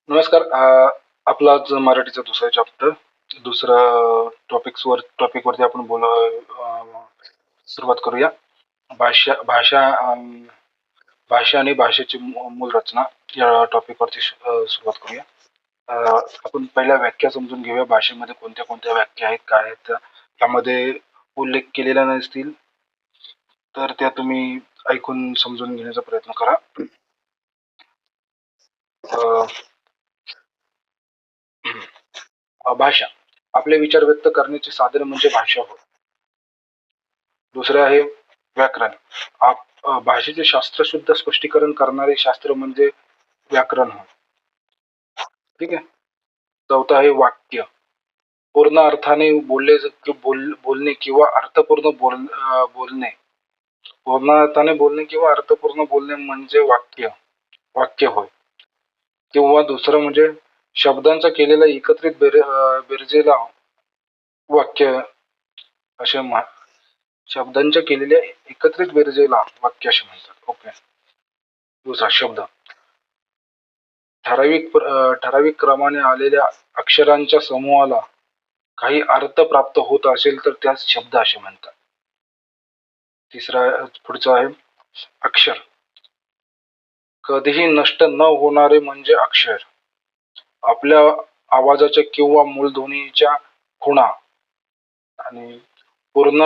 नमस्कार. आपला आज मराठीचा दुसरा चॅप्टर, दुसरा टॉपिकवरती आपण सुरुवात करूया. भाषा भाषा भाषा आणि भाषेची मूळ रचना या टॉपिकवरती सुरुवात करूया. आपण पहिल्या व्याख्या समजून घेऊया. भाषेमध्ये कोणत्या कोणत्या व्याख्या आहेत, काय आहेत त्यामध्ये उल्लेख केलेल्या नसतील तर त्या तुम्ही ऐकून समजून घेण्याचा प्रयत्न करा. भाषा आपले विचार व्यक्त करण्याचे साधन म्हणजे भाषा होय. दुसरे आहे व्याकरण. भाषेचे शास्त्रशुद्ध स्पष्टीकरण करणारे शास्त्र म्हणजे व्याकरण होय. ठीक आहे. चौथा आहे वाक्य. पूर्ण अर्थाने बोलणे किंवा अर्थपूर्ण बोलणे. पूर्ण अर्थाने बोलणे किंवा अर्थपूर्ण बोलणे म्हणजे वाक्य होय. किंवा दुसरं म्हणजे शब्दांचा केलेला एकत्रित बेरजेला वाक्य असे शब्दांच्या केलेल्या एकत्रित बेरजेला वाक्य असे म्हणतात. ओके. दुसरा शब्द ठराविक क्रमाने आलेल्या अक्षरांच्या समूहाला काही अर्थ प्राप्त होत असेल तर त्यास शब्द असे म्हणतात. पुढचा आहे अक्षर. कधीही नष्ट न होणारे म्हणजे अक्षर. आपल्या आवाजाच्या किंवा मूलध्वनीच्या खुणा आणि पूर्ण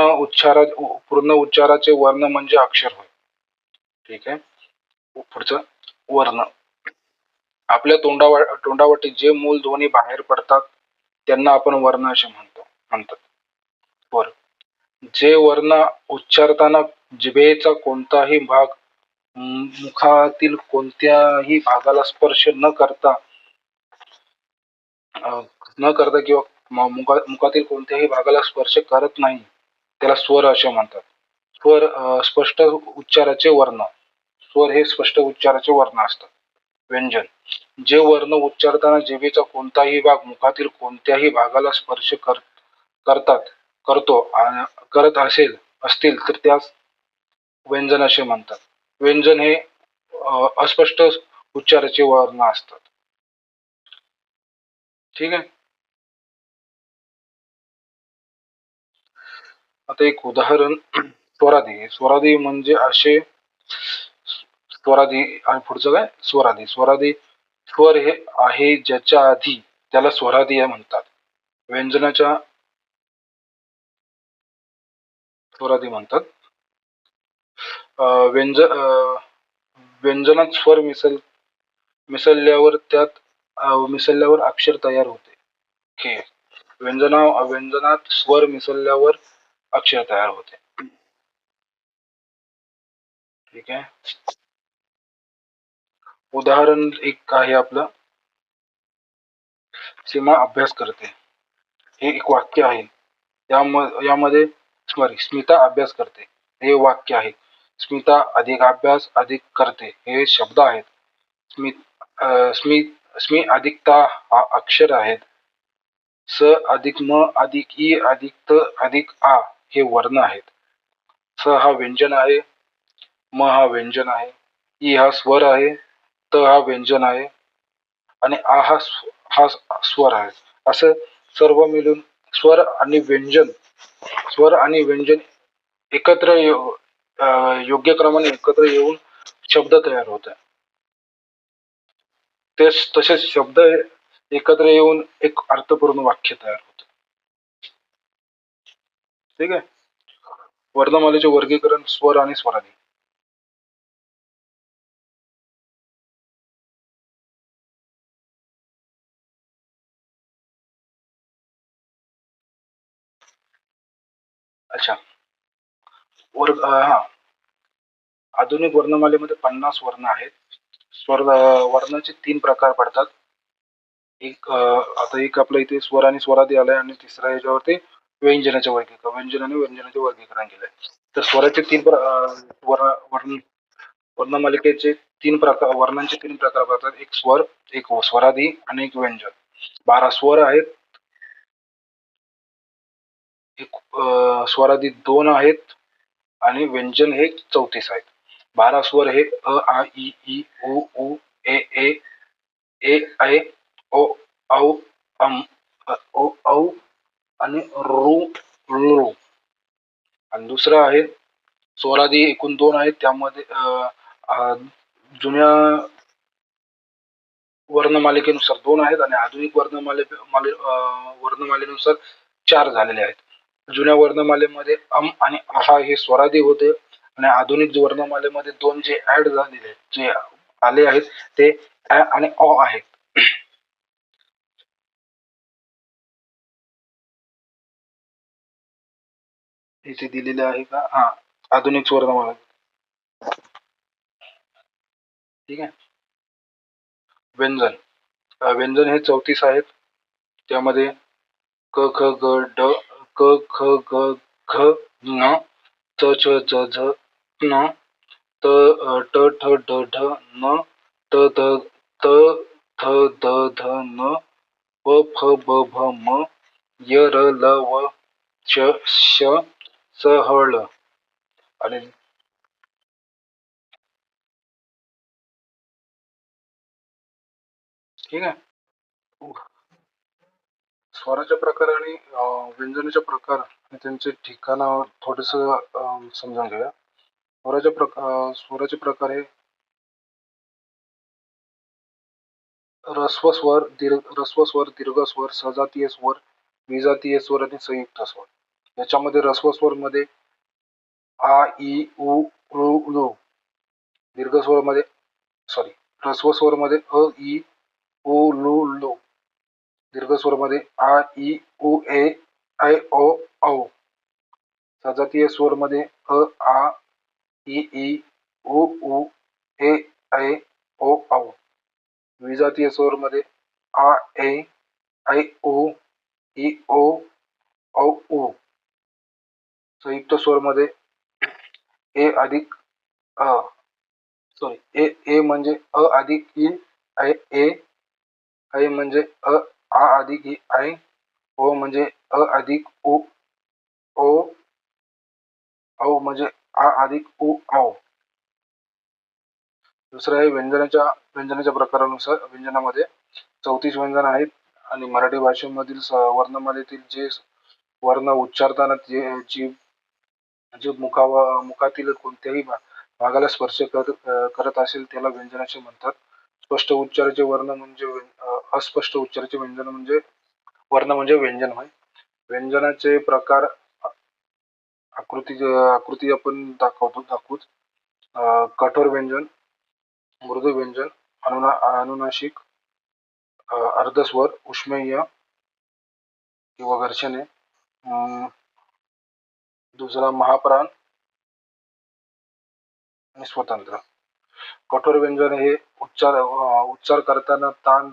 उच्चाराचे वर्ण म्हणजे अक्षर होय. ठीक आहे. पुढचं वर्ण. आपल्या तोंडावाटे जे मूल ध्वनी बाहेर पडतात त्यांना आपण वर्ण असे म्हणतात. वर जे वर्ण उच्चारताना जिभेचा कोणताही भाग मुखातील कोणत्याही भागाला स्पर्श न करता किंवा मुखातील कोणत्याही भागाला स्पर्श करत नाही त्याला स्वर असे म्हणतात. स्वर स्पष्ट उच्चाराचे वर्ण. स्वर हे स्पष्ट उच्चाराचे वर्ण असतात. व्यंजन. जे वर्ण उच्चारताना जिभेचा कोणताही भाग मुखातील कोणत्याही भागाला स्पर्श करत असतील तर त्यास व्यंजन असे म्हणतात. व्यंजन हे अस्पष्ट उच्चाराचे वर्ण असतात. ठीक आहे. आता एक उदाहरण स्वरादी म्हणजे असे स्वरादी. आणि पुढचं काय स्वरादी. स्वर हे आहे ज्याच्या आधी त्याला स्वरादी म्हणतात. व्यंजनाच्या स्वरादी म्हणतात. व्यंजनात स्वर मिसळल्यावर अक्षर तयार होते. हे व्यंजनात स्वर मिसळल्यावर अक्षर तयार होते. ठीक आहे. उदाहरण एक आहे आपलं, सीमा अभ्यास करते. हे एक वाक्य आहे. यामध्ये स्मिता अभ्यास करते हे वाक्य आहे. स्मिता अधिक अभ्यास अधिक करते हे शब्द आहेत. स्मी अधिक ता हा अक्षर आहेत. स अधिक म अधिक ई अधिक त अधिक आ हे वर्ण आहेत. स हा व्यंजन आहे. म हा व्यंजन आहे. ई हा स्वर आहे. त हा व्यंजन आहे आणि आ हा स्वर आहे. असं सर्व मिळून स्वर आणि व्यंजन एकत्र योग्य क्रमाने एकत्र येऊन शब्द तयार होतात. तसेच शब्द एकत्र येऊन एक अर्थपूर्ण वाक्य तयार होतं. ठीक आहे. वर्णमालेचे वर्गीकरण स्वर आणि स्वरादी. अच्छा. आधुनिक वर्णमालेमध्ये 50 वर्ण आहेत. वर्णाचे 3 प्रकार पडतात. आता एक आपल्या इथे स्वर आणि स्वरादी आलाय आणि तिसरा याच्यावरती व्यंजन आणि व्यंजनाचे वर्गीकरण केलंय. तर स्वराचे 3 वर्णमालिकेचे 3 प्रकार, वर्णांचे 3 प्रकार पडतात. एक स्वर, एक स्वरादी आणि एक व्यंजन. 12 स्वर आहेत. एक स्वरादी 2 आहेत आणि व्यंजन हे 34 आहेत. 12 स्वर हे अ आ इ ई उ ऊ ए ए ऐ ओ औ अम ओ औ आणि रू रू. आणि दुसरं आहे स्वरादी एकूण 2 आहेत. त्यामध्ये अ, जुन्या वर्णमालिकेनुसार 2 आहेत आणि आधुनिक वर्णमालेनुसार 4 झालेले आहेत. जुन्या वर्णमालेमध्ये अम आणि अहा हे स्वरादी होते आणि आधुनिक वर्णमालेमध्ये 2 जे ऍड झालेले आहेत, जे आले आहेत ते अ आणि अ आहेत. इथे दिलेले आहे का? हा, आधुनिक वर्णमाला. ठीक आहे. व्यंजन. व्यंजन हे 34 आहेत. त्यामध्ये क ख ग ड क ख ग घ ङ च छ ज झ ण त ट ठ ड ढ न त द त थ द ध न प फ ब भ म य र ल व श श स ह ळ. आणि ठीक आहे. स्वराचे प्रकार आणि व्यंजनाचे प्रकार आणि त्यांचे ठिकाणावर थोडस समजून घेऊया. स्वराचे प्रकार हे ऱ्हस्व स्वर, ऱ्हस्व स्वर, दीर्घ स्वर, सजातीय स्वर, विजातीय स्वर आणि संयुक्त स्वर. याच्यामध्ये ऱ्हस्व स्वर मध्ये आ, इ, उ, ऋ, ऋ. दीर्घ स्वर मध्ये सॉरी ऱ्हस्व स्वर मध्ये अ, इ, उ, लु, लो. दीर्घ स्वर मध्ये आ, इ, उ, ए, ऐ, ओ, औ. सजातीय स्वर मध्ये अ, आ, ई, उ, ऊ, ए, ऐ, ओ, औ. विजातीय स्वर मध्ये आ, ए, ऐ, ओ, ई, ओ, औ, उ. संयुक्त स्वर मध्ये ए अधिक अ सॉरी ए म्हणजे अ अधिक इ, ऐ, ए, ऐ म्हणजे आ अधिक इ, ऐ, ओ म्हणजे अ अधिक उ, ओ, औ म्हणजे आ अधिक उ, औ. दुसरं आहे व्यंजनाच्या प्रकारानुसार. व्यंजनामध्ये 34 व्यंजन आहेत आणि मराठी भाषेमधील वर्णमालेतील जे वर्ण उच्चारताना जे मुखातील कोणत्याही भागाला स्पर्श करत असेल त्याला व्यंजनाचे म्हणतात. स्पष्ट उच्चाराचे वर्ण म्हणजे अस्पष्ट उच्चाराचे व्यंजन म्हणजे वर्ण म्हणजे व्यंजन होय. व्यंजनाचे प्रकार आकृती आपण दाखवूच. कठोर व्यंजन, मृदू व्यंजन, अनुनासिक, अर्धस्वर, उष्मेय किंवा घर्षणे. दुसरा महाप्राण आणि स्वतंत्र. कठोर व्यंजन हे उच्चार करताना ताण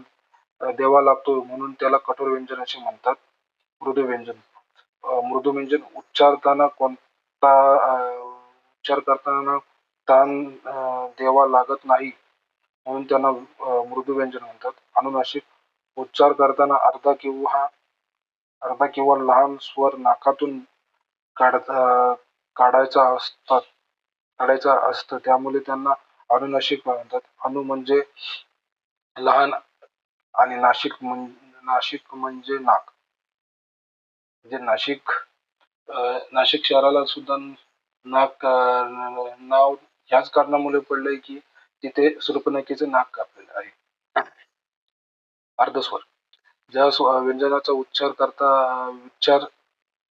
द्यावा लागतो म्हणून त्याला कठोर व्यंजन असे म्हणतात. मृदू व्यंजन. मृदू व्यंजन उच्चार करताना ताण द्यावा लागत नाही म्हणून त्यांना मृदू व्यंजन म्हणतात. अनुनासिक. उच्चार करताना अर्धा किंवा लहान स्वर नाकातून काढायचा असतं त्यामुळे त्यांना अनुनासिक म्हणतात. अनु म्हणजे लहान आणि नाशिक म्हणजे नाक. म्हणजे नाशिक शहराला सुद्धा नाक नाव ह्याच कारणामुळे पडलंय की तिथे शूर्पणखेचं नाक कापलेलं आहे. अर्धस्वर. ज्या व्यंजनाचा उच्चार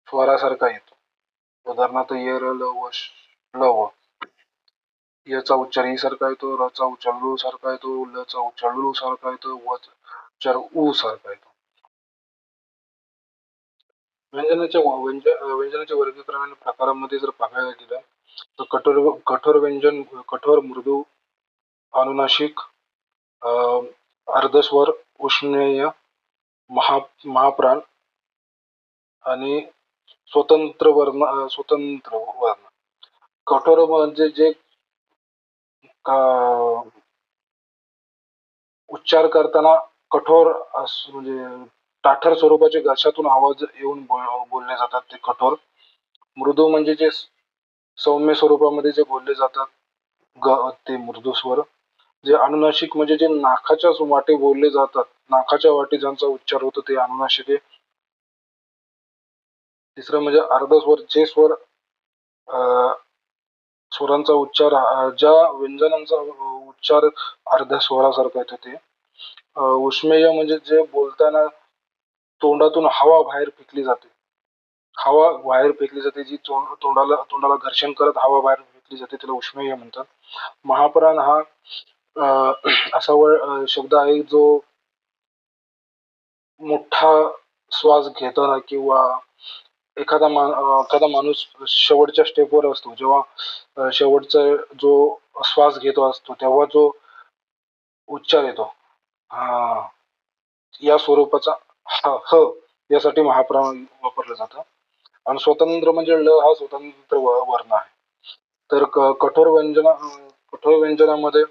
स्वरासारखा येतो. उदाहरणार्थ य, र, ल, व, ल, व. याचा उच्चार ई सारखा येतो, र चा उच्चार ऋ सारखा येतो, ल चा उच्चार ऋ सारखा येतो, व चा उच्चार उ सारखा येतो. व्यंजनाच्या वर्गीकरण आणि प्रकारांमध्ये जर पाहायला गेलं तर कठोर व्यंजन, कठोर, मृदू, अनुनासिक, अर्धस्वर, उष्णेय, महाप्राण आणि स्वतंत्र वर्ण. कठोर म्हणजे जे उच्चार करताना कठोर म्हणजे ताठर स्वरूपाचे घशातून आवाज येऊन बोलले जातात ते कठोर. मृदू म्हणजे जे सौम्य स्वरूपामध्ये जे बोलले जातात ते मृदू स्वर. जे अनुनासिक म्हणजे जे नाकाच्या वाटे बोलले जातात, नाकाच्या वाटे ज्यांचा उच्चार होतो ते अनुनासिक आहे. तिसरं म्हणजे अर्धस्वर, जे स्वर स्वरांचा उच्चार ज्या व्यंजनांचा उच्चार अर्ध्या स्वरासारखा येतो ते. उष्मेय म्हणजे जे बोलताना तोंडातून हवा बाहेर फेकली जाते, हवा बाहेर फेकली जाते, जी तोंडाला घर्षण करत हवा बाहेर फेकली जाते, त्याला उष्मेय म्हणतात. महाप्राण हा असा शब्द आहे जो मोठा श्वास घेताना किंवा एखादा माणूस शेवटच्या स्टेपवर असतो, जेव्हा शेवटचा जो श्वास घेतो असतो तेव्हा जो उच्चार येतो या स्वरूपाचा ह यासाठी महाप्राण वापरलं जातं. आणि स्वतंत्र म्हणजे ल हा स्वतंत्र वर्ण आहे. तर कठोर व्यंजनामध्ये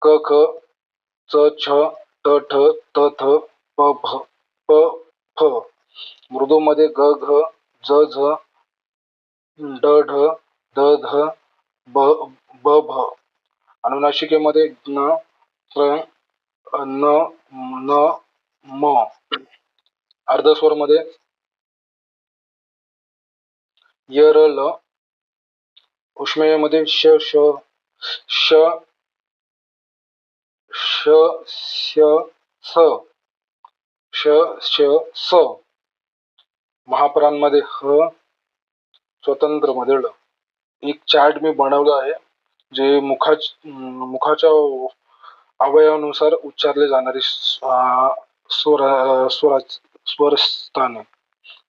क ख च छ ट ठ त थ प भ प फ. मृदूमध्ये ग घ ज झ ड ढ द ध ब ब भ. अनुनासिकेमध्ये न त्र न न म. अर्धस्वर मध्ये य र ल. उष्मेयमध्ये श श श श श स श श स. महाप्राणमध्ये ह, स्वतंत्र मध्ये ळ. एक चार्ट मी बनवलं आहे जे मुखाच्या अवयवानुसार उच्चारले जाणारे स्वरस्थाने.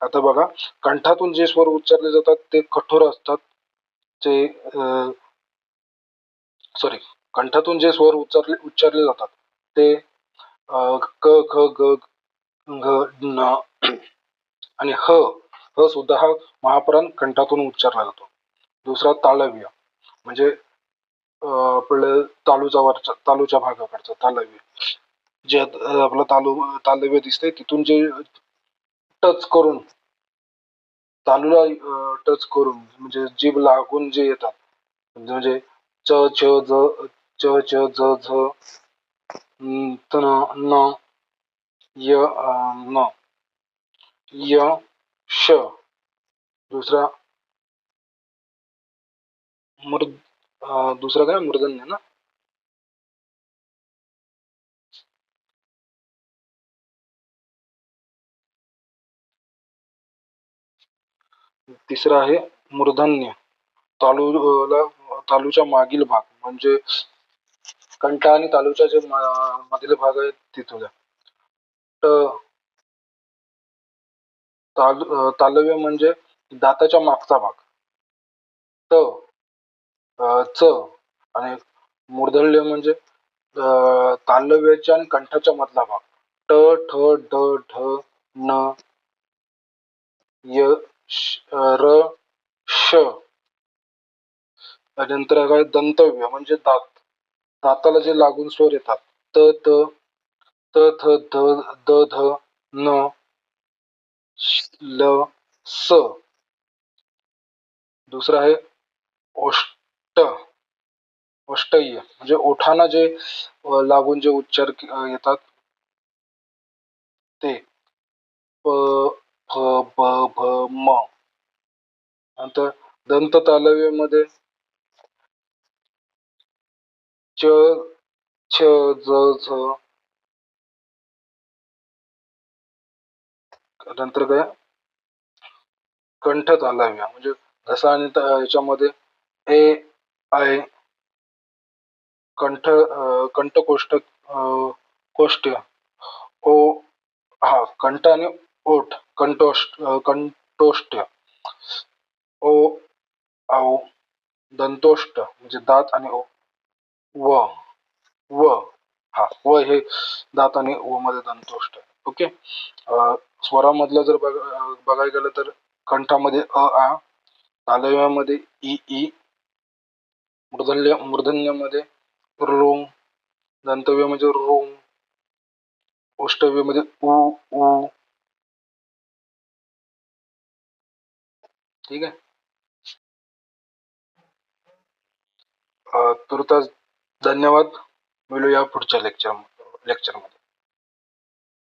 आता बघा, कंठातून जे स्वर उच्चारले जातात ते कठोर असतात. जे कंठातून जे स्वर उच्चारले जातात ते क ख ग घ न. आणि ह सुद्धा हा महाप्राण कंठातून उच्चारला जातो. दुसरा तालव्य म्हणजे आपलं तालूच्या भागाकडचं तालव्य, जे आपलं तालव्य दिसतंय तिथून जे टच करून तालूला टच करून म्हणजे जीभ लागून जे येतात, म्हणजे च छ ज च छ ज झ त न य न य श. दुसरा दुसरा काय मूर्धन्य ना. तिसरा आहे मूर्धन्य. तालूच्या मागील भाग म्हणजे कंठ आणि तालूच्या जे मधील भाग आहेत तिथून. तालव्य म्हणजे दाताच्या मागचा भाग. त च. आणि मूर्धल्य म्हणजे तालव्याच्या आणि कंठाच्या मधला भाग. ट ठ ड ढ न य र श. त्यानंतर काय दंतव्य म्हणजे दाताला जे लागून स्वर येतात. त त त थ द ध न ल स. दुसरा आहे ओष्ठ्य म्हणजे ओठांना जे लागून जे उच्चार येतात ते प फ ब भ म. नंतर दंत तालव्यामध्ये च छ ज झ. नंतर काय कंठ तालव्य म्हणजे घसा आणि याच्यामध्ये ए आय कंठकोष्ठ ओ कंठ आणि ओठ कंठोष्ठ ओ औ. दंतोष्ठ म्हणजे दात आणि व व व हे दात आणि व मध्ये दंतोष्ठ. ओके. स्वरामधलं जर बघायला गेलं तर कंठामध्ये अ आ, तालव्यामध्ये इ ई, मूर्धन्यामध्ये रोंग, दंतव्य म्हणजे रोंग, ओष्ठव्य मध्ये उ उ. ठीक आहे. तुर्तास धन्यवाद. मिळूया पुढच्या लेक्चरमध्ये.